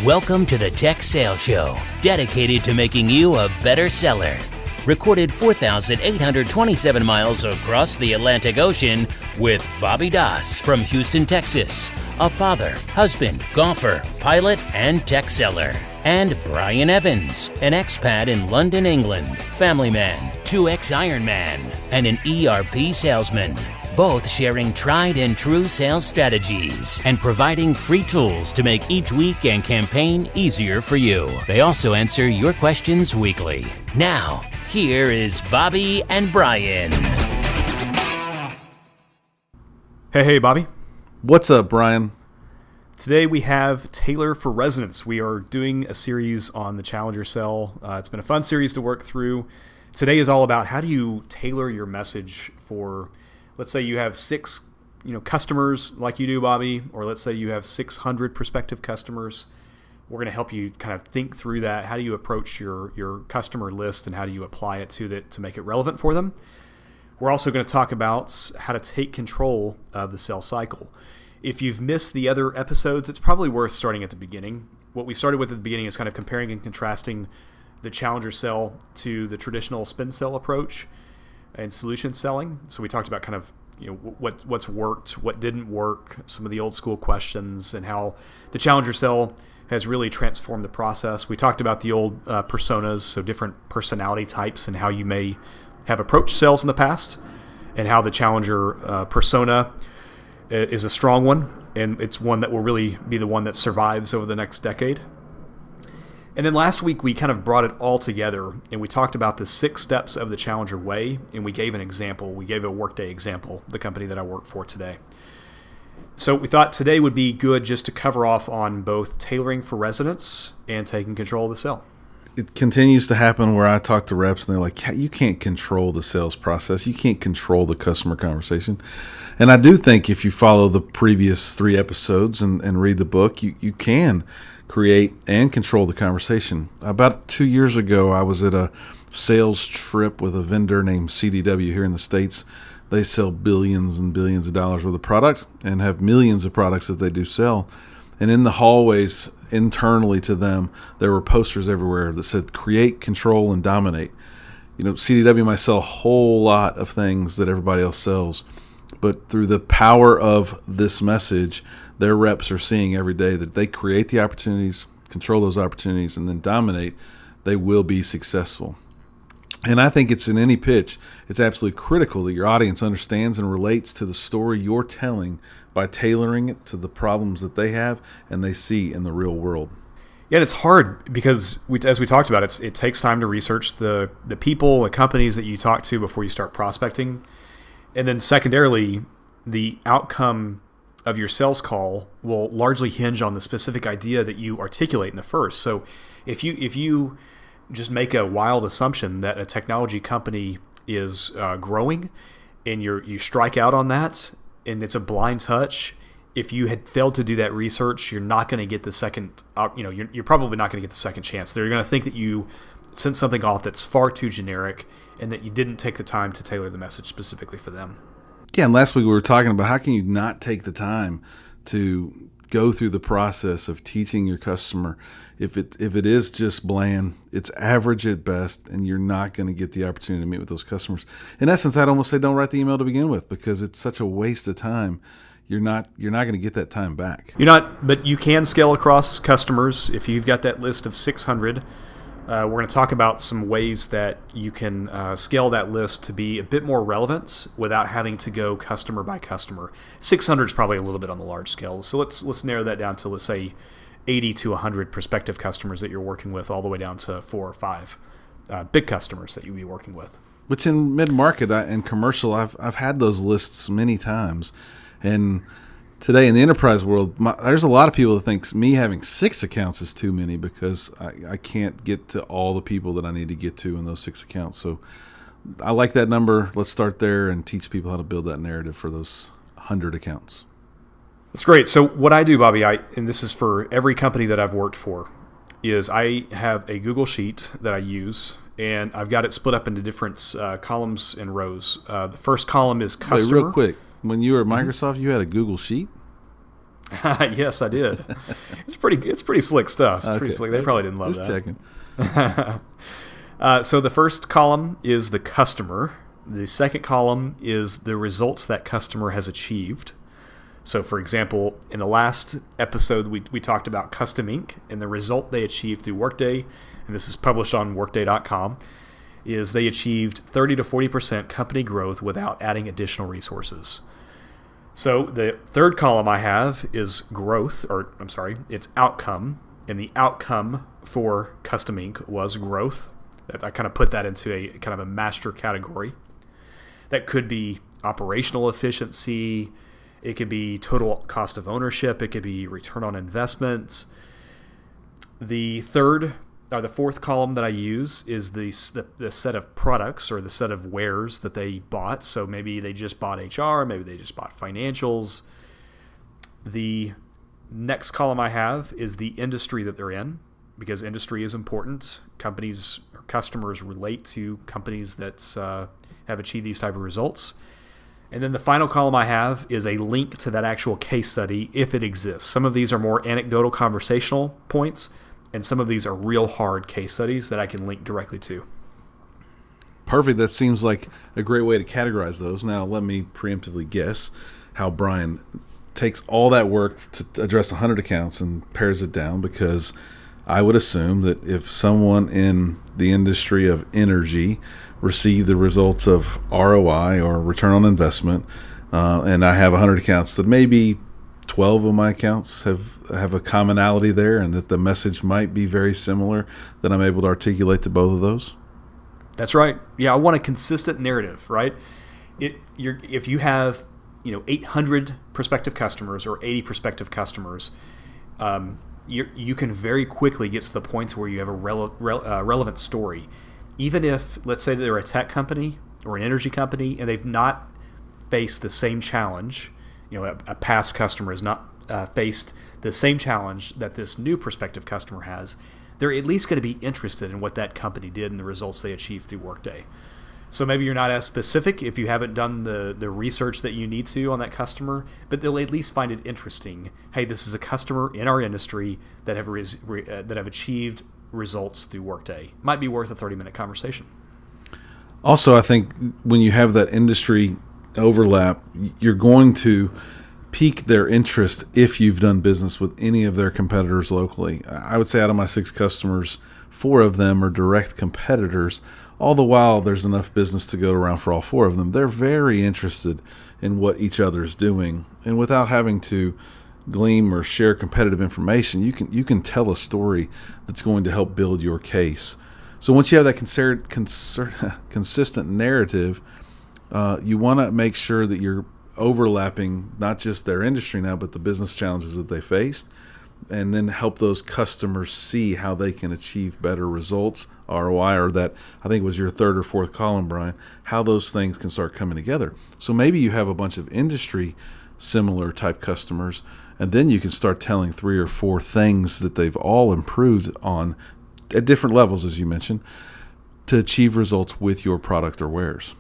Welcome to the Tech Sales Show, dedicated to making you a better seller. Recorded 4,827 miles across the Atlantic Ocean with Bobby Das from Houston, Texas, a father, husband, golfer, pilot, and tech seller. And Brian Evans, an expat in London, England, family man, 2X Ironman, and an ERP salesman. Both sharing tried and true sales strategies and providing free tools to make each week and campaign easier for you. They also answer your questions weekly. Now, here is Bobby and Brian. Hey, Bobby. What's up, Brian? Today we have Tailor for Resonance. We are doing a series on the Challenger Sell. It's been a fun series to work through. Today is all about how do you tailor your message for, let's say you have six customers like you do, Bobby, or let's say you have 600 prospective customers. We're going to help you kind of think through that. How do you approach your customer list and how do you apply it to make it relevant for them? We're also going to talk about how to take control of the sales cycle. If you've missed the other episodes, it's probably worth starting at the beginning. What we started with at the beginning is kind of comparing and contrasting the Challenger Sell to the traditional spin sell approach and solution selling. So we talked about kind of what's worked, what didn't work, some of the old school questions, and how the Challenger Sell has really transformed the process. We talked about the old personas, so different personality types and how you may have approached sales in the past, and how the Challenger persona is a strong one, and it's one that will really be the one that survives over the next decade. And then last week we kind of brought it all together, and we talked about the 6 steps of the Challenger way, and we gave an example. We gave a Workday example, the company that I work for today. So we thought today would be good just to cover off on both tailoring for resonance and taking control of the sale. It continues to happen where I talk to reps and they're like, you can't control the sales process. You can't control the customer conversation. And I do think if you follow the previous 3 episodes and read the book, you can create and control the conversation. About 2 years ago, I was at a sales trip with a vendor named CDW here in the States. They sell billions and billions of dollars worth of product and have millions of products that they do sell. And in the hallways internally to them, there were posters everywhere that said, create, control, and dominate. CDW might sell a whole lot of things that everybody else sells, but through the power of this message, their reps are seeing every day that they create the opportunities, control those opportunities, and then dominate, they will be successful. And I think it's in any pitch, it's absolutely critical that your audience understands and relates to the story you're telling by tailoring it to the problems that they have and they see in the real world. Yeah, and it's hard because, as we talked about, it takes time to research the people, the companies that you talk to before you start prospecting. And then secondarily, the outcome of your sales call will largely hinge on the specific idea that you articulate in the first. So if you just make a wild assumption that a technology company is growing and you strike out on that and it's a blind touch, if you had failed to do that research, you're not going to get the second, you're probably not going to get the second chance. They're going to think that you sent something off that's far too generic and that you didn't take the time to tailor the message specifically for them. Yeah, and last week we were talking about how can you not take the time to go through the process of teaching your customer. If it is just bland, it's average at best, and you're not going to get the opportunity to meet with those customers. In essence, I'd almost say don't write the email to begin with because it's such a waste of time. You're not going to get that time back. You're not, but you can scale across customers. If you've got that list of 600, we're going to talk about some ways that you can scale that list to be a bit more relevant without having to go customer by customer. 600 is probably a little bit on the large scale. So let's narrow that down to, let's say, 80 to 100 prospective customers that you're working with, all the way down to 4 or 5 big customers that you'll be working with. Which in mid-market and commercial, I've had those lists many times. And today in the enterprise world, there's a lot of people that think me having 6 accounts is too many because I can't get to all the people that I need to get to in those 6 accounts. So I like that number. Let's start there and teach people how to build that narrative for those 100 accounts. That's great. So what I do, Bobby, and this is for every company that I've worked for, is I have a Google Sheet that I use, and I've got it split up into different columns and rows. The first column is customer. Wait, real quick. When you were at Microsoft, you had a Google Sheet? Yes, I did. It's pretty slick stuff. It's pretty slick. They probably didn't love Just that. checking. So the first column is the customer. The second column is the results that customer has achieved. So, for example, in the last episode, we talked about Custom Ink and the result they achieved through Workday, and this is published on Workday.com, is they achieved 30 to 40% company growth without adding additional resources. So the third column I have is it's outcome, and the outcome for Custom Ink was growth. I kind of put that into a kind of a master category. That could be operational efficiency. It could be total cost of ownership. It could be return on investments. The fourth column that I use is the set of products or the set of wares that they bought. So maybe they just bought HR, maybe they just bought financials. The next column I have is the industry that they're in, because industry is important. Companies or customers relate to companies that have achieved these type of results. And then the final column I have is a link to that actual case study if it exists. Some of these are more anecdotal conversational points, and some of these are real hard case studies that I can link directly to. Perfect. That seems like a great way to categorize those. Now, let me preemptively guess how Brian takes all that work to address 100 accounts and pares it down, because I would assume that if someone in the industry of energy received the results of ROI or return on investment, and I have 100 accounts, that maybe 12 of my accounts have a commonality there, and that the message might be very similar, that I'm able to articulate to both of those. That's right. Yeah, I want a consistent narrative, right? If you have 800 prospective customers or 80 prospective customers, you can very quickly get to the points where you have a relevant story. Even if, let's say, they're a tech company or an energy company and they've not faced the same challenge, a past customer has not faced the same challenge that this new prospective customer has, they're at least going to be interested in what that company did and the results they achieved through Workday. So maybe you're not as specific if you haven't done the research that you need to on that customer, but they'll at least find it interesting. Hey, this is a customer in our industry that have achieved results through Workday. Might be worth a 30-minute conversation. Also, I think when you have that industry overlap, you're going to pique their interest if you've done business with any of their competitors locally. I would say out of my 6 customers, 4 of them are direct competitors. All the while, there's enough business to go around for all 4 of them. They're very interested in what each other's doing, and without having to glean or share competitive information, you can tell a story that's going to help build your case. So once you have that consistent narrative, you want to make sure that you're overlapping not just their industry now, but the business challenges that they faced, and then help those customers see how they can achieve better results, ROI, or that, I think it was your third or fourth column, Brian, how those things can start coming together. So maybe you have a bunch of industry similar type customers, and then you can start telling 3 or 4 things that they've all improved on at different levels, as you mentioned, to achieve results with your product or wares.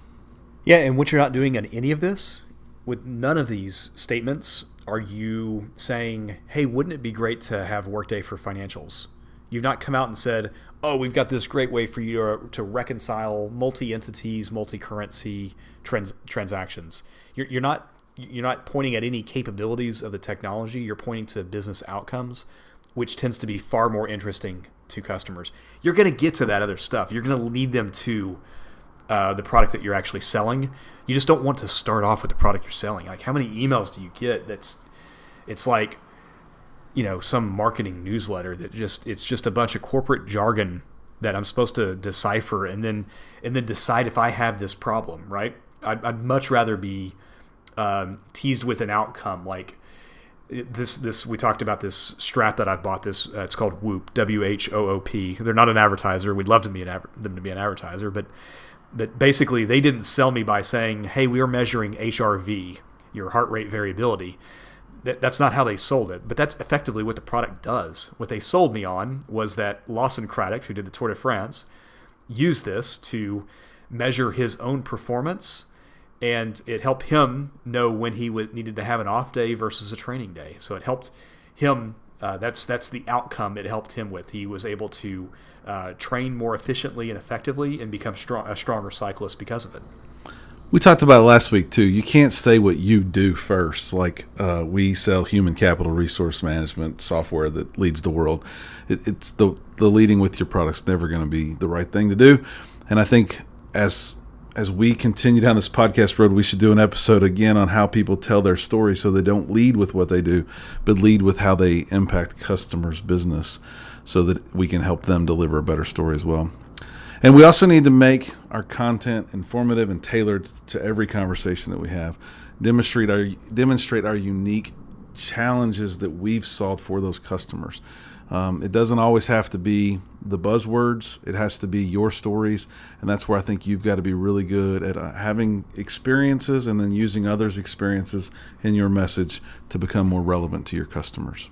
Yeah, and what you're not doing in any of this, with none of these statements, are you saying, hey, wouldn't it be great to have Workday for financials? You've not come out and said, oh, we've got this great way for you to reconcile multi-entities, multi-currency transactions. You're not pointing at any capabilities of the technology. You're pointing to business outcomes, which tends to be far more interesting to customers. You're going to get to that other stuff. You're going to lead them to the product that you're actually selling. You just don't want to start off with the product you're selling. Like, how many emails do you get it's like, some marketing newsletter that it's just a bunch of corporate jargon that I'm supposed to decipher and then decide if I have this problem, right? I'd much rather be teased with an outcome like this. We talked about this strap that I've bought. It's called Whoop, WHOOP. They're not an advertiser. We'd love them to be an advertiser, but basically they didn't sell me by saying, hey, we are measuring HRV, your heart rate variability. That's not how they sold it, but that's effectively what the product does. What they sold me on was that Lawson Craddock, who did the Tour de France, used this to measure his own performance and it helped him know when he needed to have an off day versus a training day. So it helped him. That's the outcome it helped him with. He was able to train more efficiently and effectively and become a stronger cyclist because of it. We talked about it last week too. You can't say what you do first. Like we sell human capital resource management software that leads the world. It's the leading with your product's never going to be the right thing to do. And I think as we continue down this podcast road, we should do an episode again on how people tell their story so they don't lead with what they do, but lead with how they impact customers' business so that we can help them deliver a better story as well. And we also need to make our content informative and tailored to every conversation that we have. Demonstrate our unique challenges that we've solved for those customers. It doesn't always have to be the buzzwords. It has to be your stories. And that's where I think you've got to be really good at having experiences and then using others' experiences in your message to become more relevant to your customers.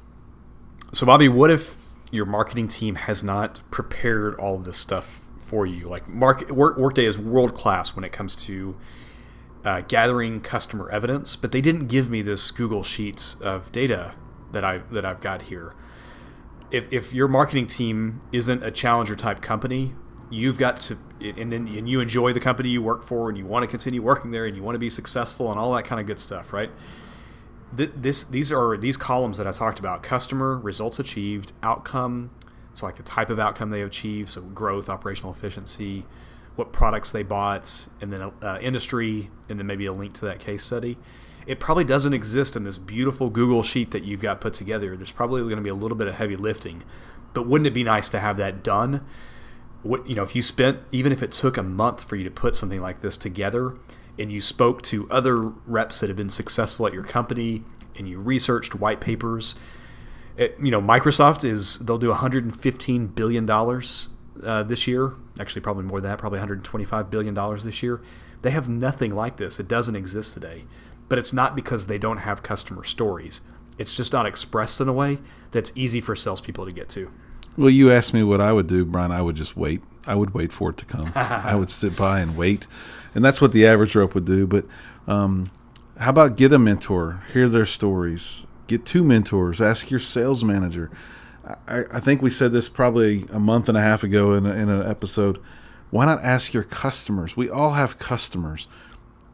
So, Bobby, what if your marketing team has not prepared all of this stuff for you? Like Workday is world class when it comes to gathering customer evidence, but they didn't give me this Google Sheets of data that I've got here. If your marketing team isn't a challenger type company, you've got to, and you enjoy the company you work for, and you want to continue working there, and you want to be successful, and all that kind of good stuff, right? These columns that I talked about: customer, results achieved, outcome. So like the type of outcome they achieve, so growth, operational efficiency, what products they bought, and then industry, and then maybe a link to that case study. It probably doesn't exist in this beautiful Google sheet that you've got put together. There's probably going to be a little bit of heavy lifting, but wouldn't it be nice to have that done? If you spent, even if it took a month for you to put something like this together, and you spoke to other reps that have been successful at your company, and you researched white papers. Microsoft they'll do $115 billion this year. Actually, probably more than that, probably $125 billion this year. They have nothing like this. It doesn't exist today. But it's not because they don't have customer stories. It's just not expressed in a way that's easy for salespeople to get to. Well, you asked me what I would do, Brian. I would just wait. I would wait for it to come. I would sit by and wait. And that's what the average rep would do. But how about get a mentor, hear their stories, get 2 mentors, ask your sales manager. I think we said this probably a month and a half ago in an episode. Why not ask your customers? We all have customers.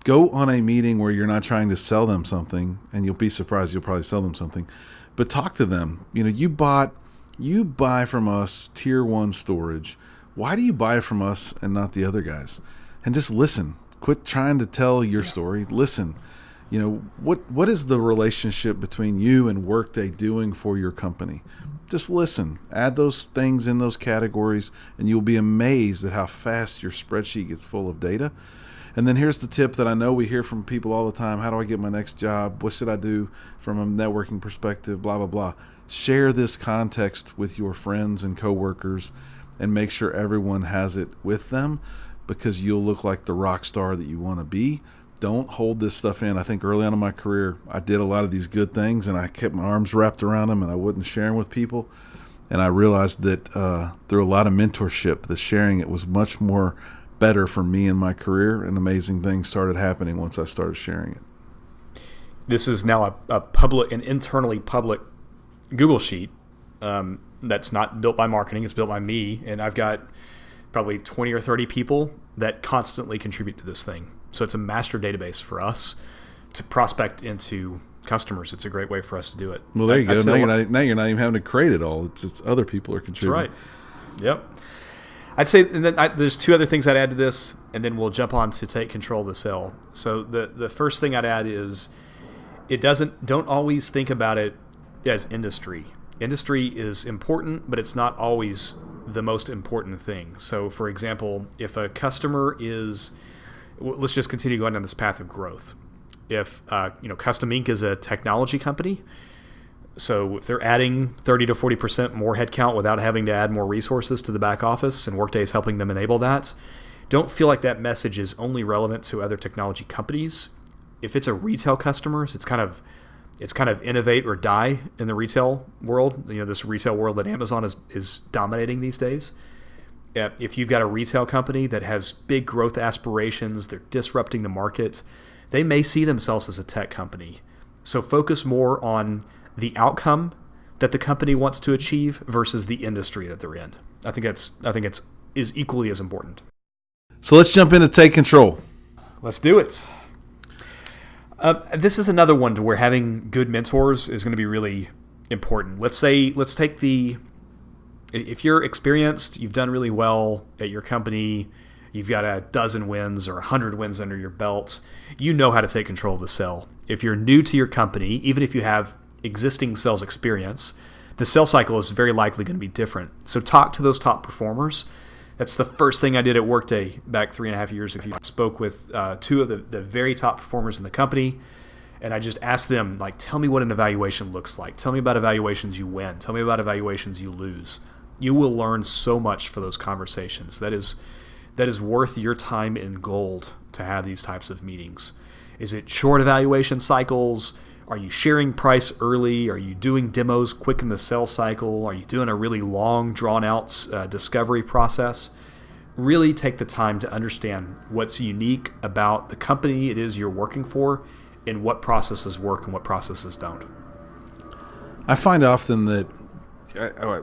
Go on a meeting where you're not trying to sell them something, and you'll be surprised you'll probably sell them something. But talk to them. You buy from us tier 1 storage. Why do you buy from us and not the other guys? And just listen. Quit trying to tell your story. Listen. What is the relationship between you and Workday doing for your company? Just listen. Add those things in those categories, and you'll be amazed at how fast your spreadsheet gets full of data. And then here's the tip that I know we hear from people all the time. How do I get my next job? What should I do from a networking perspective? Blah, blah, blah. Share this context with your friends and coworkers and make sure everyone has it with them, because you'll look like the rock star that you want to be. Don't hold this stuff in. I think early on in my career, I did a lot of these good things, and I kept my arms wrapped around them, and I wouldn't share them with people. And I realized that through a lot of mentorship, the sharing it was much more better for me in my career, and amazing things started happening once I started sharing it. This is now an internally public Google Sheet that's not built by marketing. It's built by me, and I've got probably 20 or 30 people that constantly contribute to this thing. So it's a master database for us to prospect into customers. It's a great way for us to do it. Well, there you go. Now you're not even having to create it all. It's other people are contributing. That's right. Yep. I'd say, and then there's 2 other things I'd add to this, and then we'll jump on to take control of the sale. So the first thing I'd add is don't always think about it as industry. Industry is important, but it's not always the most important thing. So, for example, if a customer is, let's just continue going down this path of growth. If Custom Ink is a technology company, so if they're adding 30 to 40% more headcount without having to add more resources to the back office, and Workday is helping them enable that, don't feel like that message is only relevant to other technology companies. If it's a retail customer, it's kind of innovate or die in the retail world. This retail world that Amazon is dominating these days. If you've got a retail company that has big growth aspirations, they're disrupting the market, they may see themselves as a tech company. So focus more on the outcome that the company wants to achieve versus the industry that they're in. I think it's is equally as important. So let's jump in to take control. Let's do it. This is another one to where having good mentors is going to be really important. Let's take if you're experienced, you've done really well at your company, you've got a dozen wins or 100 wins under your belt, you know how to take control of the sale. If you're new to your company, even if you have existing sales experience, the sales cycle is very likely going to be different. So talk to those top performers. That's the first thing I did at Workday back 3.5 years ago. I spoke with two of the very top performers in the company, and I just asked them, tell me what an evaluation looks like. Tell me about evaluations you win. Tell me about evaluations you lose. You will learn so much for those conversations. That is worth your time in gold to have these types of meetings. Is it short evaluation cycles? Are you sharing price early? Are you doing demos quick in the sales cycle? Are you doing a really long, drawn-out discovery process? Really take the time to understand what's unique about the company it is you're working for and what processes work and what processes don't. I find often that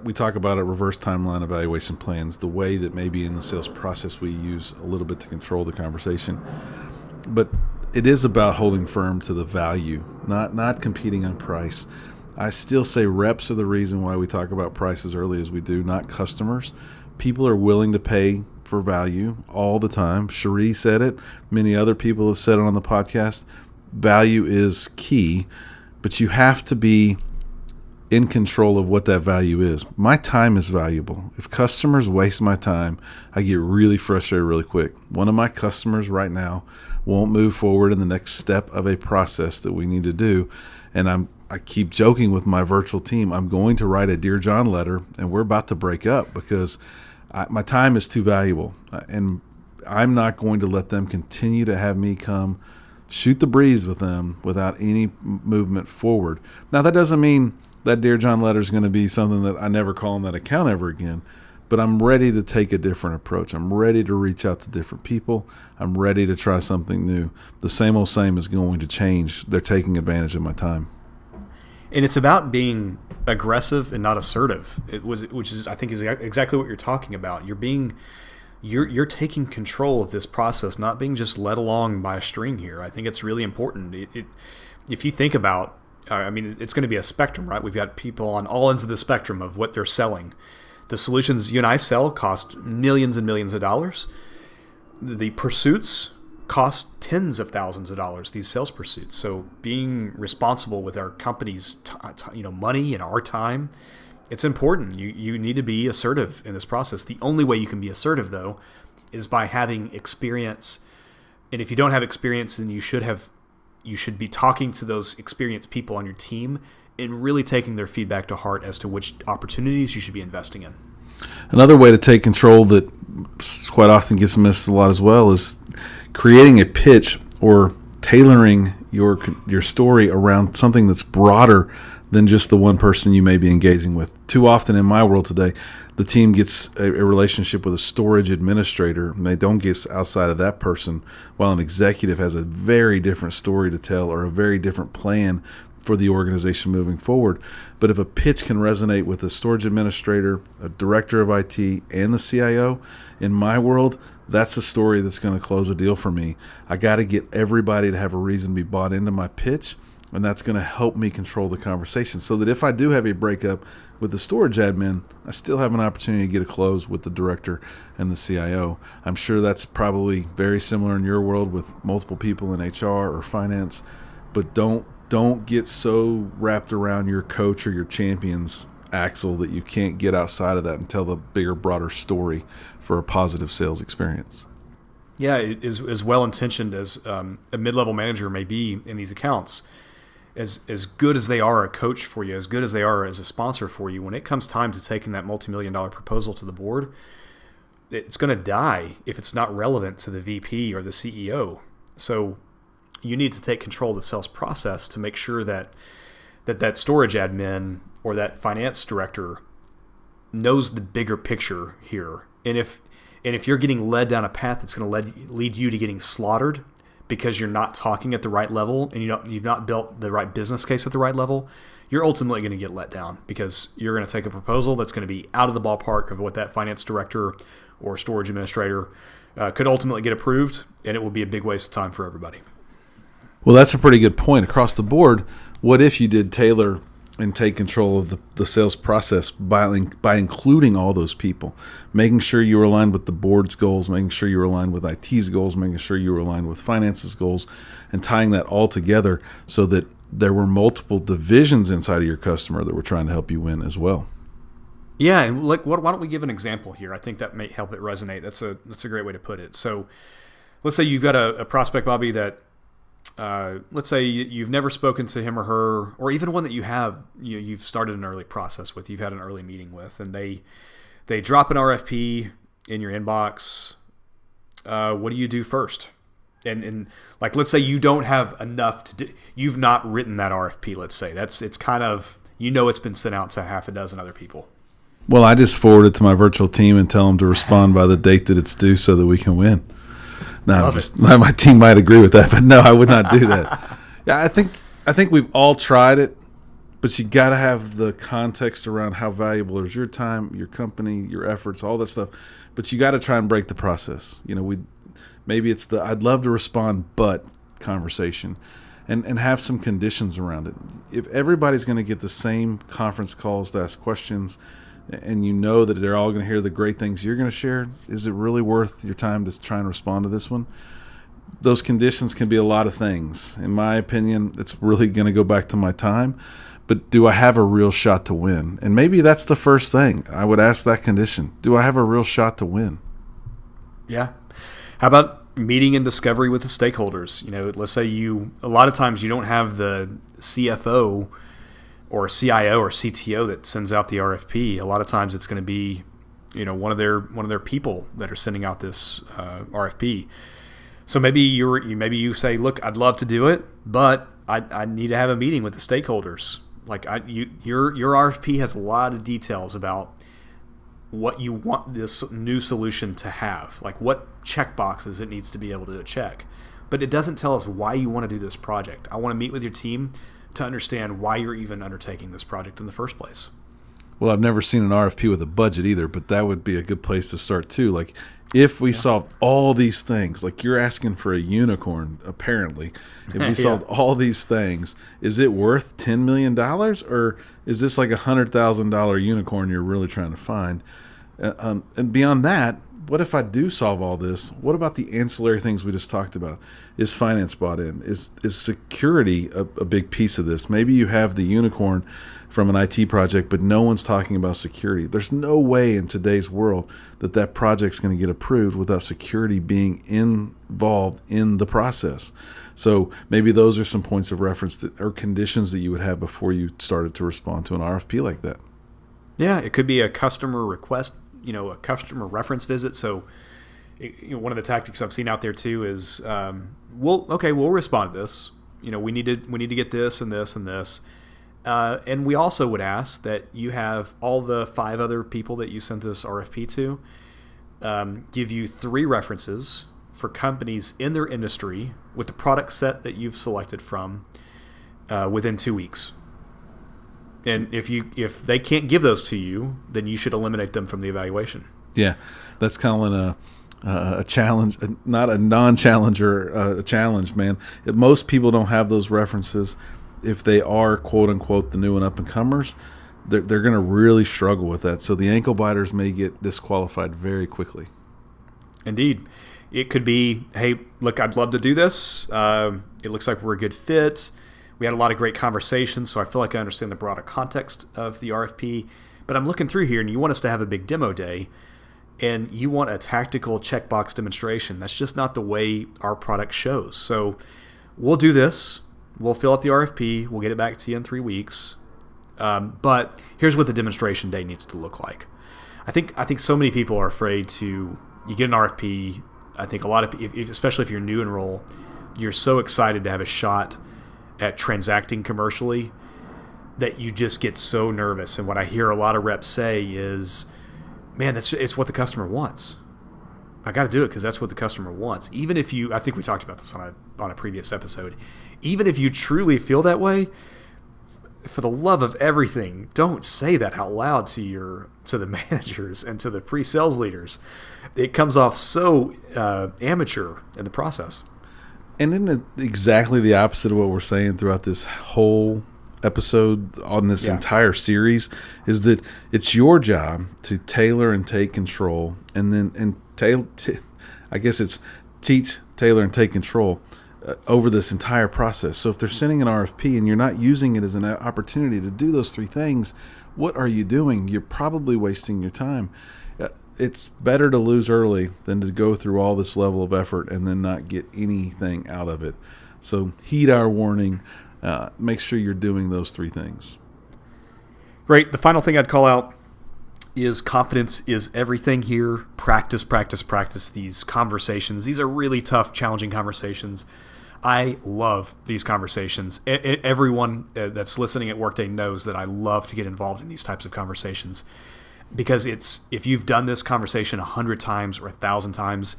we talk about a reverse timeline evaluation plans, the way that maybe in the sales process we use a little bit to control the conversation. But it is about holding firm to the value, not competing on price. I still say reps are the reason why we talk about price as early as we do, not customers. People are willing to pay for value all the time. Cherie said it. Many other people have said it on the podcast. Value is key, but you have to be in control of what that value is. My time is valuable. If customers waste my time, I get really frustrated really quick. One of my customers right now won't move forward in the next step of a process that we need to do. And I keep joking with my virtual team, I'm going to write a Dear John letter, and we're about to break up because my time is too valuable. And I'm not going to let them continue to have me come shoot the breeze with them without any movement forward. Now, that doesn't mean that Dear John letter is going to be something that I never call on that account ever again. But I'm ready to take a different approach. I'm ready to reach out to different people. I'm ready to try something new. The same old same is going to change. They're taking advantage of my time. And it's about being aggressive and not assertive. Which is I think is exactly what you're talking about. You're taking control of this process, not being just led along by a string here. I think it's really important. If you think about, it's going to be a spectrum, right? We've got people on all ends of the spectrum of what they're selling. The solutions you and I sell cost millions and millions of dollars. The pursuits cost tens of thousands of dollars, these sales pursuits. So being responsible with our company's money and our time, it's important. You need to be assertive in this process. The only way you can be assertive, though, is by having experience. And if you don't have experience, then you should be talking to those experienced people on your team and really taking their feedback to heart as to which opportunities you should be investing in. Another way to take control that quite often gets missed a lot as well is creating a pitch or tailoring your story around something that's broader than just the one person you may be engaging with. Too often in my world today, the team gets a relationship with a storage administrator, and they don't get outside of that person, while an executive has a very different story to tell or a very different plan for the organization moving forward. But if a pitch can resonate with a storage administrator, a director of IT, and the CIO, in my world, that's a story that's going to close a deal for me. I got to get everybody to have a reason to be bought into my pitch, and that's going to help me control the conversation so that if I do have a breakup with the storage admin, I still have an opportunity to get a close with the director and the CIO. I'm sure that's probably very similar in your world with multiple people in HR or finance, but don't get so wrapped around your coach or your champion's axle that you can't get outside of that and tell the bigger, broader story for a positive sales experience. Yeah, it is as well-intentioned as a mid-level manager may be in these accounts. As good as they are a coach for you, as good as they are as a sponsor for you, when it comes time to taking that multi-million-dollar proposal to the board, it's going to die if it's not relevant to the VP or the CEO. So you need to take control of the sales process to make sure that storage admin or that finance director knows the bigger picture here. And if And if you're getting led down a path that's going to lead you to getting slaughtered because you're not talking at the right level and you've not built the right business case at the right level, you're ultimately going to get let down because you're going to take a proposal that's going to be out of the ballpark of what that finance director or storage administrator could ultimately get approved, and it will be a big waste of time for everybody. Well, that's a pretty good point. Across the board, what if you did tailor and take control of the sales process by including all those people, making sure you were aligned with the board's goals, making sure you were aligned with IT's goals, making sure you were aligned with finance's goals, and tying that all together so that there were multiple divisions inside of your customer that were trying to help you win as well. Yeah, and why don't we give an example here? I think that may help it resonate. That's a great way to put it. So let's say you've got a prospect, Bobby, that let's say you've never spoken to him or her, or even one that you've started an early process with, you've had an early meeting with, and they drop an RFP in your inbox. What do you do first? And like, let's say you don't have enough to do, you've not written that RFP. Let's say it's kind of, it's been sent out to half a dozen other people. Well, I just forward it to my virtual team and tell them to respond by the date that it's due so that we can win. No, my team might agree with that, but no, I would not do that. Yeah, I think we've all tried it, but you got to have the context around how valuable is your time, your company, your efforts, all that stuff. But you got to try and break the process. Maybe it's the I'd love to respond, but conversation, and have some conditions around it. If everybody's going to get the same conference calls to ask questions, and that they're all going to hear the great things you're going to share, is it really worth your time to try and respond to this one? Those conditions can be a lot of things. In my opinion, it's really going to go back to my time. But do I have a real shot to win? And maybe that's the first thing. I would ask that condition. Do I have a real shot to win? Yeah. How about meeting and discovery with the stakeholders? Let's say a lot of times you don't have the CFO or CIO or CTO that sends out the RFP. A lot of times it's going to be, one of their people that are sending out this RFP. So maybe you say, look, I'd love to do it, but I need to have a meeting with the stakeholders. Like your RFP has a lot of details about what you want this new solution to have, like what check boxes it needs to be able to check. But it doesn't tell us why you want to do this project. I want to meet with your team to understand why you're even undertaking this project in the first place. Well, I've never seen an RFP with a budget either, but that would be a good place to start too. Like, if we solved all these things, like you're asking for a unicorn, apparently, if we solved all these things, is it worth $10 million, or is this like $100,000 unicorn you're really trying to find? And beyond that, what if I do solve all this? What about the ancillary things we just talked about? Is finance bought in? Is security a big piece of this? Maybe you have the unicorn from an IT project, but no one's talking about security. There's no way in today's world that project's going to get approved without security being involved in the process. So maybe those are some points of reference or conditions that you would have before you started to respond to an RFP like that. Yeah, it could be a customer request, a customer reference visit. So one of the tactics I've seen out there too is, we'll respond to this. We need to get this and this and this. And we also would ask that you have all the 5 other people that you sent this RFP to give you 3 references for companies in their industry with the product set that you've selected from within 2 weeks. And if they can't give those to you, then you should eliminate them from the evaluation. Yeah, that's kind of a challenge, not a non-challenger, a challenge, man. Most people don't have those references. If they are, quote unquote, the new and up-and-comers, they're going to really struggle with that. So the ankle biters may get disqualified very quickly. Indeed. It could be, hey, look, I'd love to do this. It looks like we're a good fit. We had a lot of great conversations, so I feel like I understand the broader context of the RFP. But I'm looking through here, and you want us to have a big demo day, and you want a tactical checkbox demonstration. That's just not the way our product shows. So we'll do this. We'll fill out the RFP. We'll get it back to you in 3 weeks. But here's what the demonstration day needs to look like. I think so many people are afraid to. You get an RFP. I think a lot of, especially if you're new in role, you're so excited to have a shot at transacting commercially that you just get so nervous. And what I hear a lot of reps say is, "Man, it's what the customer wants." I got to do it because that's what the customer wants. Even if I think we talked about this on a previous episode, even if you truly feel that way, for the love of everything, don't say that out loud to the managers and to the pre-sales leaders. It comes off so amateur in the process. And isn't it exactly the opposite of what we're saying throughout this whole episode on this entire series? Is that it's your job to tailor and take control, and I guess it's teach, tailor, and take control over this entire process. So if they're sending an RFP and you're not using it as an opportunity to do those three things, what are you doing? You're probably wasting your time. It's better to lose early than to go through all this level of effort and then not get anything out of it. So heed our warning. Make sure you're doing those three things. Great. The final thing I'd call out is confidence is everything here. Practice, practice, practice these conversations. These are really tough, challenging conversations. I love these conversations. Everyone that's listening at Workday knows that I love to get involved in these types of conversations, because if you've done this conversation 100 times or 1,000 times,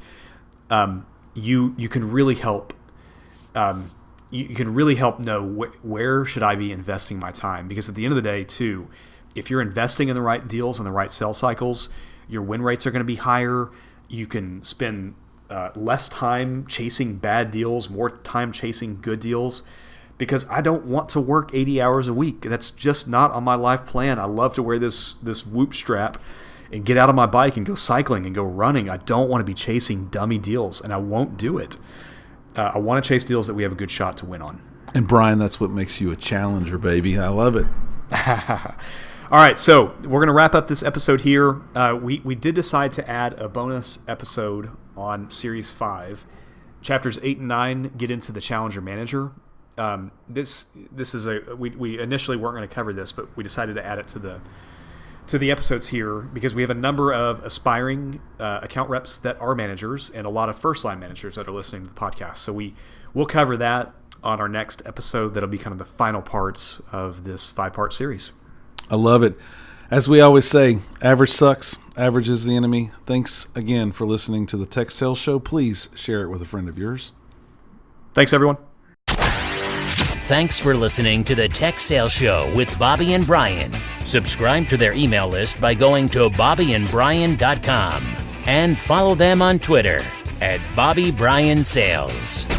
you can really help. You can really help know where should I be investing my time, because at the end of the day, too, if you're investing in the right deals and the right sales cycles, your win rates are going to be higher. You can spend less time chasing bad deals, more time chasing good deals, because I don't want to work 80 hours a week. That's just not on my life plan. I love to wear this Whoop strap and get out on my bike and go cycling and go running. I don't want to be chasing dummy deals, and I won't do it. I want to chase deals that we have a good shot to win on. And Brian, that's what makes you a challenger, baby. I love it. All right, so we're going to wrap up this episode here. We did decide to add a bonus episode on Series 5. Chapters 8 and 9 get into the Challenger Manager. This is we initially weren't going to cover this, but we decided to add it to the episodes here because we have a number of aspiring account reps that are managers and a lot of first-line managers that are listening to the podcast. So we'll cover that on our next episode. That'll be kind of the final parts of this 5-part series. I love it. As we always say, average sucks. Average is the enemy. Thanks again for listening to the Tech Sales Show. Please share it with a friend of yours. Thanks, everyone. Thanks for listening to the Tech Sales Show with Bobby and Brian. Subscribe to their email list by going to bobbyandbrian.com and follow them on Twitter @BobbyBrianSales.